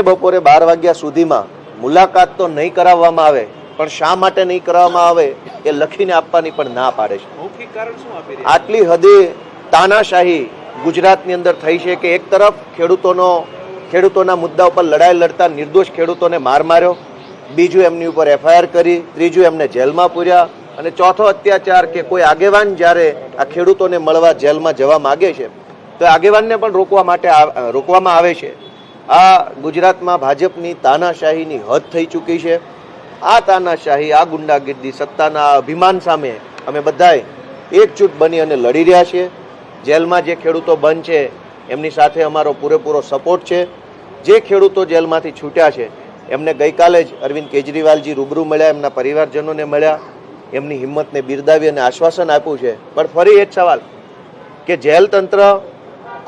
કે બપોરે 12 વાગ્યા સુધીમાં મુલાકાત તો નહીં કરાવવામાં આવે, પણ શા માટે નહીં કરવામાં આવે એ લખીને આપવાની પણ ના પાડે છે. મૌખિક કારણ શું આપી રહ્યા? આટલી હદે તાનાશાહી ગુજરાતની અંદર થઈ છે કે એક તરફ ખેડૂતોના મુદ્દા ઉપર લડાઈ લડતા નિર્દોષ ખેડૂતોને માર માર્યો, બીજું એમની ઉપર FIR કરી, ત્રીજું એમને જેલમાં પૂર્યા, અને ચોથો અત્યાચાર કે કોઈ આગેવાન જ્યારે આ ખેડૂતોને મળવા જેલમાં જવા માગે છે તો આગેવાનને પણ રોકવામાં આવે છે. આ ગુજરાતમાં ભાજપની તાનાશાહીની હદ થઈ ચૂકી છે. આ તાનાશાહી, આ ગુંડાગીરી, સત્તાના અભિમાન સામે અમે બધાએ એકજૂટ બની અને લડી રહ્યા છીએ. જેલમાં જે ખેડૂતો બંધ છે એમની સાથે અમારો પૂરેપૂરો સપોર્ટ છે. જે ખેડૂતો જેલમાંથી છૂટ્યા છે એમને ગઈકાલે જ અરવિંદ કેજરીવાલજી રૂબરૂ મળ્યા, એમના પરિવારજનોને મળ્યા, એમની હિંમતને બિરદાવી અને આશ્વાસન આપ્યું છે. પણ ફરી એ જ સવાલ કે જેલ તંત્ર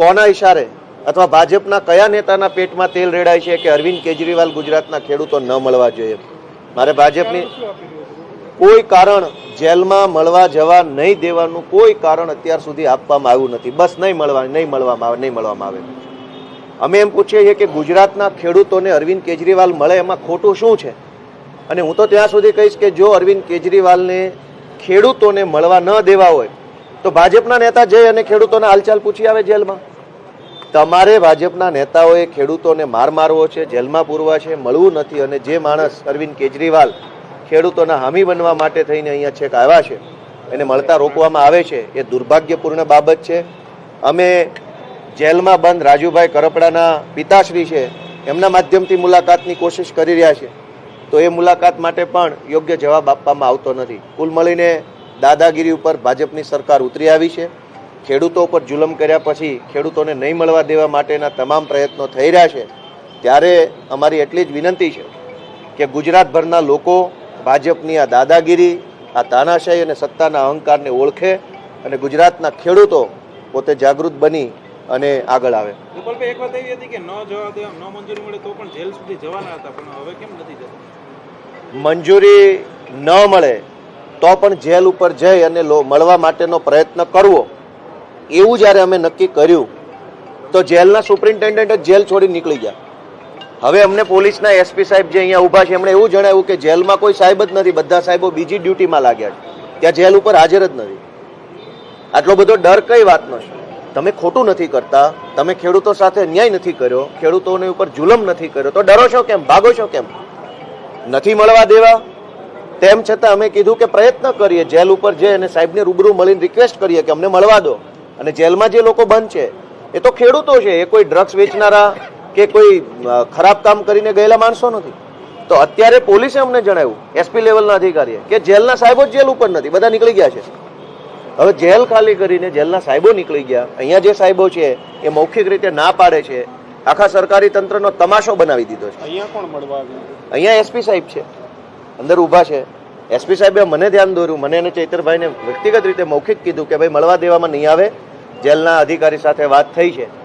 કોના ઇશારે અથવા ભાજપના કયા નેતાના પેટમાં તેલ રેડાય છે કે અરવિંદ કેજરીવાલ ગુજરાતના ખેડૂતો ન મળવા જોઈએ? મારે ભાજપની કોઈ કારણ જેલમાં મળવા જવા નહીં દેવાનું કોઈ કારણ અત્યાર સુધી આપવામાં આવ્યું નથી. બસ નહીં મળવામાં આવે. અમે એમ પૂછીએ છીએ કે ગુજરાતના ખેડૂતોને અરવિંદ કેજરીવાલ મળે એમાં ખોટું શું છે? અને હું તો ત્યાં સુધી કહીશ કે જો અરવિંદ કેજરીવાલને ખેડૂતોને મળવા ન દેવા હોય તો ભાજપના નેતા જઈ અને ખેડૂતોના હાલચાલ પૂછી આવે જેલમાં. તમારે ભાજપના નેતાઓએ ખેડૂતોને મારવો છે, જેલમાં પૂરવા છે, મળવું નથી. અને જે માણસ અરવિંદ કેજરીવાલ ખેડૂતોના હામી બનવા માટે થઈને અહીંયા છેક આવ્યા છે એને મળતા રોકવામાં આવે છે એ દુર્ભાગ્યપૂર્ણ બાબત છે. અમે જેલમાં બંધ રાજુભાઈ કરપડાના પિતાશ્રી છે એમના માધ્યમથી મુલાકાતની કોશિશ કરી રહ્યા છે, તો એ મુલાકાત માટે પણ યોગ્ય જવાબ આપવામાં આવતો નથી. કુલ મળીને દાદાગીરી ઉપર ભાજપની સરકાર ઉતરી આવી છે. ખેડૂતો ઉપર જુલમ કર્યા પછી ખેડૂતોને નહીં મળવા દેવા માટેના તમામ પ્રયત્નો થઈ રહ્યા છે. ત્યારે અમારી એટલી જ વિનંતી છે કે ગુજરાતભરના લોકો ભાજપની આ દાદાગીરી, આ તાનાશાહી અને સત્તાના અહંકારને ઓળખે અને ગુજરાતના ખેડૂતો પોતે જાગૃત બની અને આગળ આવે. ગોપાલભાઈ, એક વાત એવી હતી કે ન મંજૂરી મળે તો પણ જેલ સુધી જવાના હતા, પણ હવે કેમ નથી જતા? મંજૂરી ન મળે તો પણ જેલ ઉપર જઈ અને મળવા માટેનો પ્રયત્ન કરવો, એવું જ્યારે અમે નક્કી કર્યું તો જેલના સુપ્રિન્ટેન્ડન્ટ જેલ છોડી નીકળી ગયા. હવે અમને પોલીસના SP સાહેબ જે અહીંયા ઊભા છે એમણે એવું જણાવ્યું કે જેલમાં કોઈ સાહેબ જ નથી, બધા સાહેબો બીજી ડ્યુટીમાં લાગ્યા છે, ત્યાં જેલ ઉપર હાજર જ નથી. આટલો બધો ડર કઈ વાતનો છે? તમે ખોટું નથી કરતા, તમે ખેડૂતો સાથે અન્યાય નથી કર્યો, ખેડૂતોની ઉપર જુલમ નથી કર્યો, તો ડરો છો કેમ? ભાગો છો કેમ? નથી મળવા દેવા, તેમ છતાં અમે કીધું કે પ્રયત્ન કરીએ, જેલ ઉપર જઈ અને સાહેબને રૂબરૂ મળીને રિક્વેસ્ટ કરીએ કે અમને મળવા દો. અને જેલમાં જે લોકો બંધ છે એ તો ખેડૂતો છે, એ કોઈ ડ્રગ્સ વેચનારા કે કોઈ ખરાબ કામ કરીને ગયેલા માણસો નથી. તો અત્યારે પોલીસે અમને જણાવ્યું, SP લેવલના અધિકારીએ, કે જેલના સાહેબો જેલ ઉપર નથી, બધા નીકળી ગયા છે. હવે જેલ ખાલી કરીને જેલના સાહેબો નીકળી ગયા. અહીંયા જે સાહેબો છે એ મૌખિક રીતે ના પાડે છે, આખા સરકારી તંત્રનો તમાશો બનાવી દીધો છે. અહીંયા કોણ મળવા આવ્યું? અહીંયા SP સાહેબ છે, અંદર ઊભા છે. SP સાહેબે મને ધ્યાન દોર્યું, મને અને ચૈતરભાઈને વ્યક્તિગત રીતે મૌખિક કીધું કે ભાઈ મળવા દેવામાં નહીં આવે, જેલના અધિકારી સાથે વાત થઈ છે.